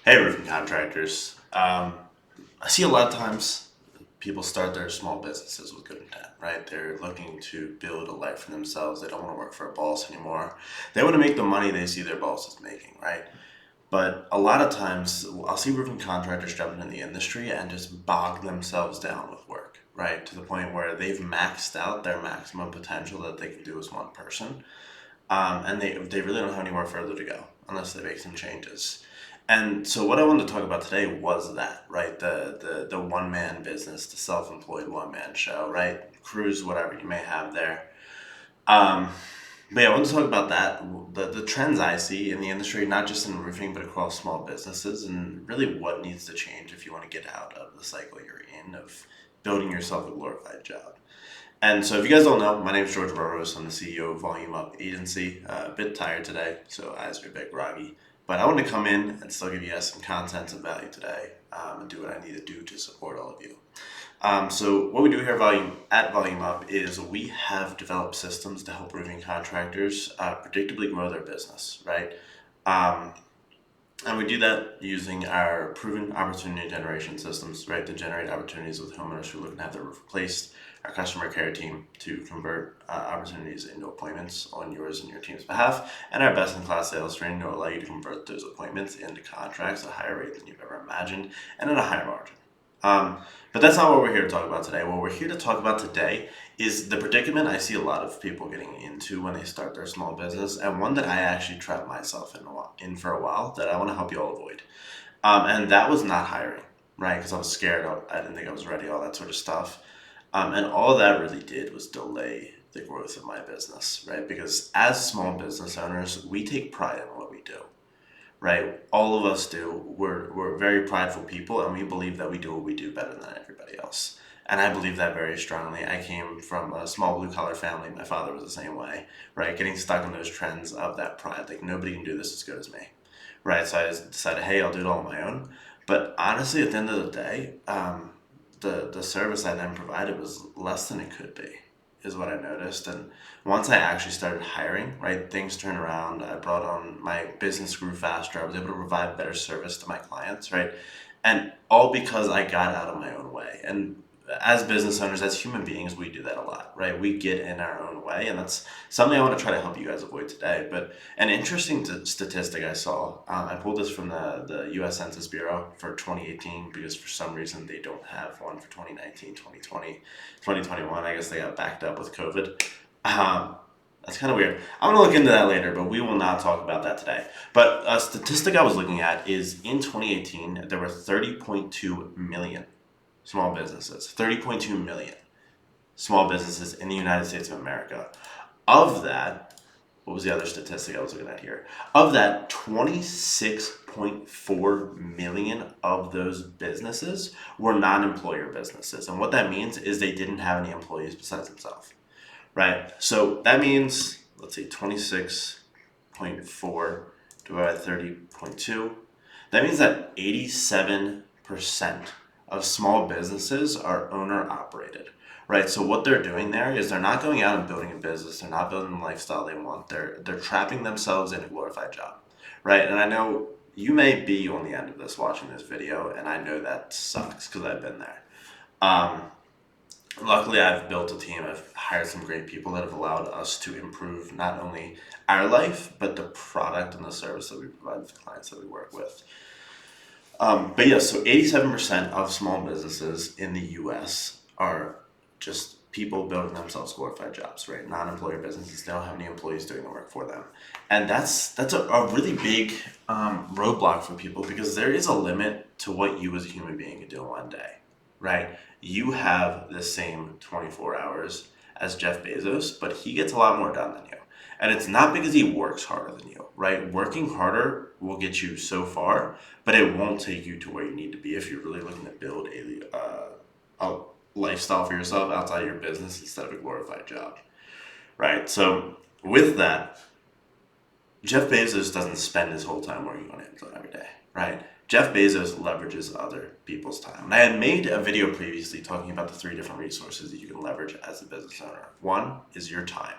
Hey, roofing contractors. I see a lot of times people start their small businesses with good intent, right? They're looking to build a life for themselves. They don't want to work for a boss anymore. They want to make the money they see their boss is making, right? But a lot of times I'll see roofing contractors jumping in the industry and just bog themselves down with work, right? To the point where they've maxed out their maximum potential that they can do as one person. And they really don't have anywhere further to go unless they make some changes. And so what I wanted to talk about today was that, right? The one man business, the self employed one man show, right? Cruise, whatever you may have there. Um, but yeah, I want to talk about that, the trends I see in the industry, not just in roofing, but across small businesses, and really what needs to change if you want to get out of the cycle you're in of building yourself a glorified job. And so, if you guys don't know, my name is George Burrows. I'm the CEO of Volume Up Agency. A bit tired today, so eyes are a bit groggy. But I wanted to come in and still give you guys some content and value today, and do what I need to do to support all of you. So, what we do here at Volume Up is we have developed systems to help roofing contractors predictably grow their business, right? Um, and we do that using our proven opportunity generation systems, right, to generate opportunities with homeowners who are looking to have their roof replaced, our customer care team to convert opportunities into appointments on yours and your team's behalf, and our best in class sales training to allow you to convert those appointments into contracts at a higher rate than you've ever imagined and at a higher margin. Um, but that's not what we're here to talk about today. What we're here to talk about today is the predicament I see a lot of people getting into when they start their small business, and one that I actually trapped myself in for a while that I want to help you all avoid. And that was not hiring, right? Because I was scared. I didn't think I was ready, all that sort of stuff. And all that really did was delay the growth of my business, right? Because as small business owners, we take pride in what we do, right? All of us do. We're very prideful people, and we believe that we do what we do better than everybody else. And I believe that very strongly. I came from a small blue collar family. My father was the same way, right? Getting stuck in those trends of that pride, like nobody can do this as good as me, right? So I just decided, hey, I'll do it all on my own. But honestly, at the end of the day, the service I then provided was less than it could be, is what I noticed. And once I actually started hiring, right, things turned around. I brought on my business grew faster. I was able to provide better service to my clients, right, and all because I got out of my own way. And as business owners, as human beings, we do that a lot, right? We get in our own way, and that's something I want to try to help you guys avoid today. But an interesting statistic I saw, I pulled this from the U.S. Census Bureau for 2018 because for some reason they don't have one for 2019, 2020, 2021. I guess they got backed up with COVID. Um, that's kind of weird. I'm going to look into that later, but we will not talk about that today. But a statistic I was looking at is in 2018, there were 30.2 million small businesses. 30.2 million small businesses in the United States of America. Of that, what was the other statistic I was looking at here? Of that, 26.4 million of those businesses were non employer businesses. And what that means is they didn't have any employees besides themselves, right? So that means, let's see, 26.4 divided by 30.2. That means that 87% of small businesses are owner operated, right? So what they're doing there is they're not going out and building a business. They're not building the lifestyle they want. They're trapping themselves in a glorified job, right? And I know you may be on the end of this watching this video, and I know that sucks because I've been there. Um, Luckily, I've built a team. I've hired some great people that have allowed us to improve not only our life, but the product and the service that we provide to the clients that we work with. But yes, so 87% of small businesses in the US are just people building themselves glorified jobs, right? Non-employer businesses, they don't have any employees doing the work for them. And that's a really big roadblock for people because there is a limit to what you as a human being can do in one day, right? You have the same 24 hours as Jeff Bezos, but he gets a lot more done than you. And it's not because he works harder than you, right? Working harder will get you so far, but it won't take you to where you need to be if you're really looking to build a lifestyle for yourself outside of your business instead of a glorified job, right? So with that, Jeff Bezos doesn't spend his whole time working on Amazon every day, right? Jeff Bezos leverages other people's time. And I had made a video previously talking about the three different resources that you can leverage as a business owner. One is your time,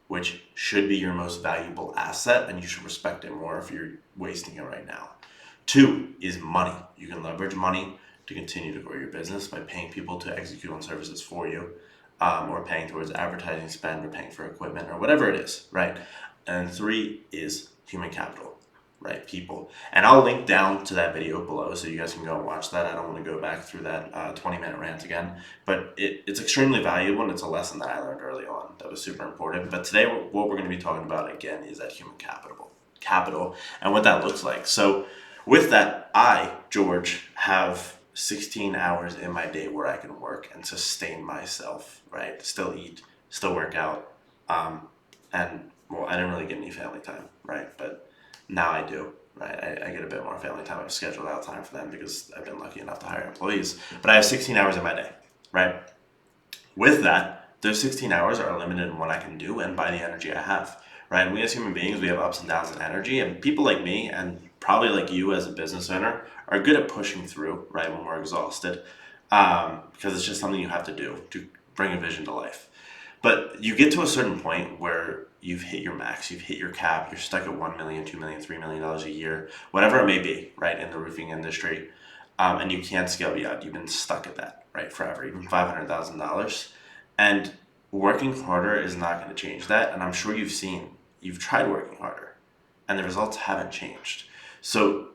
which should be your most valuable asset, and you should respect it more if you're wasting it right now. Two is money. You can leverage money to continue to grow your business by paying people to execute on services for you, or paying towards advertising spend, or paying for equipment, or whatever it is, right? And three is human capital, right? People. And I'll link down to that video below so you guys can go and watch that. I don't want to go back through that 20-minute rant again, but it's extremely valuable, and it's a lesson that I learned early on that was super important. But today, what we're going to be talking about again is that human capital, and what that looks like. So with that, I, George, have 16 hours in my day where I can work and sustain myself, right? Still eat, still work out, and well, I didn't really get any family time, right? But now I do, right? I get a bit more family time. I've scheduled out time for them because I've been lucky enough to hire employees. But I have 16 hours in my day, right? With that, those 16 hours are limited in what I can do and by the energy I have, right? And we as human beings, we have ups and downs in energy, and people like me, and probably like you as a business owner, are good at pushing through, right, when we're exhausted, because it's just something you have to do to bring a vision to life. But you get to a certain point where you've hit your max, you've hit your cap, you're stuck at $1 million, $2 million, $3 million a year, whatever it may be, right, in the roofing industry, and you can't scale beyond. You've been stuck at that, right, forever, even $500,000. And working harder is not going to change that. And I'm sure you've tried working harder, and the results haven't changed. So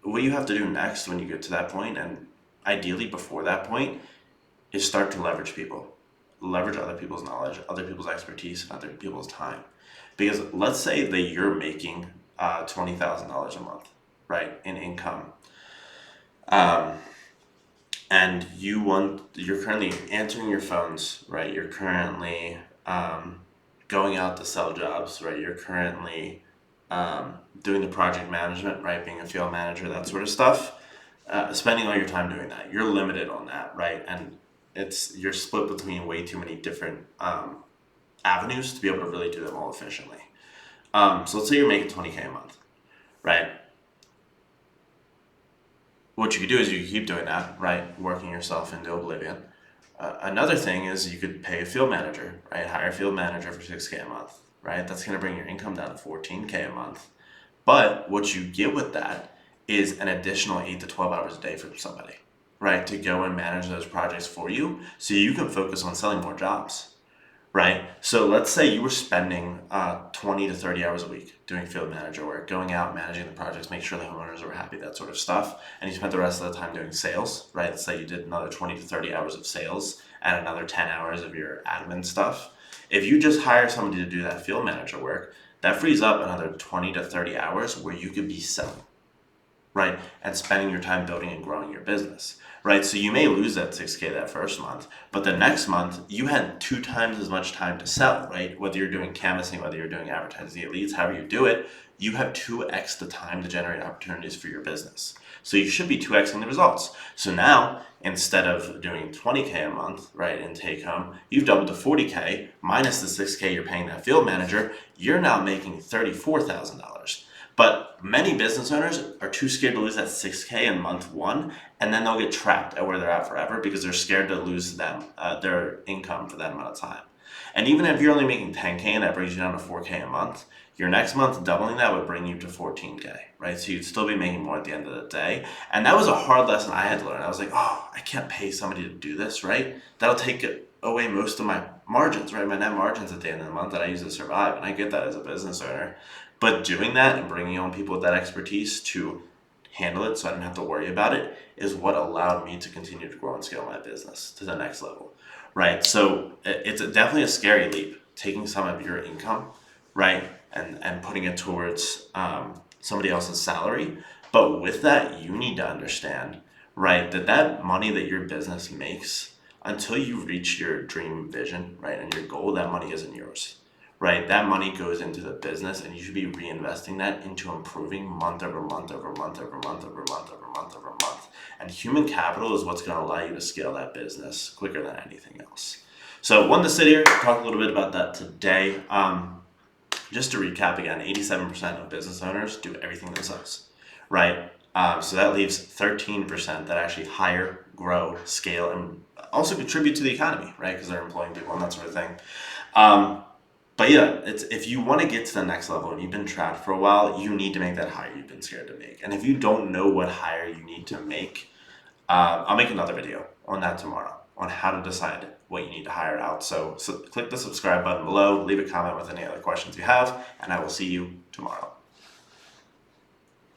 what you have to do next when you get to that point, and ideally before that point, is start to leverage people. Leverage other people's knowledge, other people's expertise, and other people's time. Because let's say that you're making $20,000 a month, right, in income, and you're currently answering your phones, right? You're currently going out to sell jobs, right? You're currently doing the project management, right? Being a field manager, that sort of stuff. Spending all your time doing that, you're limited on that, right? And you're split between way too many different avenues to be able to really do them all efficiently. So let's say you're making $20K a month, right? What you could do is you could keep doing that, right? Working yourself into oblivion. Another thing is you could pay a field manager, right? Hire a field manager for $6K a month, right? That's going to bring your income down to $14K a month. But what you get with that is an additional 8 to 12 hours a day from somebody, right? To go and manage those projects for you so you can focus on selling more jobs, right? So let's say you were spending 20 to 30 hours a week doing field manager work, going out, managing the projects, make sure the homeowners were happy, that sort of stuff. And you spent the rest of the time doing sales, right? Let's say you did another 20 to 30 hours of sales and another 10 hours of your admin stuff. If you just hire somebody to do that field manager work, that frees up another 20 to 30 hours where you could be selling, right? And spending your time building and growing your business, right? So you may lose that 6K that first month, but the next month you had 2 times as much time to sell, right? Whether you're doing canvassing, whether you're doing advertising leads, however you do it, you have 2x the time to generate opportunities for your business. So you should be 2xing the results. So now, instead of doing 20K a month, right, in take home, you've doubled to 40K minus the 6K you're paying that field manager, you're now making $34,000. But many business owners are too scared to lose that 6K in month one, and then they'll get trapped at where they're at forever because they're scared to lose their income for that amount of time. And even if you're only making 10K and that brings you down to 4K a month, your next month doubling that would bring you to 14K, right? So you'd still be making more at the end of the day. And that was a hard lesson I had to learn. I was like, oh, I can't pay somebody to do this, right? That'll take away most of my margins, right? My net margins at the end of the month that I use to survive. And I get that as a business owner. But doing that and bringing on people with that expertise to handle it so I didn't have to worry about it is what allowed me to continue to grow and scale my business to the next level, right? So it's definitely a scary leap, taking some of your income, right, and putting it towards somebody else's salary. But with that, you need to understand, right, that money that your business makes, until you reach your dream vision, right, and your goal, that money isn't yours. Right, that money goes into the business, and you should be reinvesting that into improving month over month over month over month over month over month over month. And human capital is what's going to allow you to scale that business quicker than anything else. So I wanted to sit here and talk a little bit about that today. Just to recap again, 87% of business owners do everything themselves, right? So that leaves 13% that actually hire, grow, scale, and also contribute to the economy, right? Because they're employing people and that sort of thing. But yeah, it's if you want to get to the next level and you've been trapped for a while, you need to make that hire you've been scared to make. And if you don't know what hire you need to make, I'll make another video on that tomorrow on how to decide what you need to hire out. So click the subscribe button below, leave a comment with any other questions you have, and I will see you tomorrow.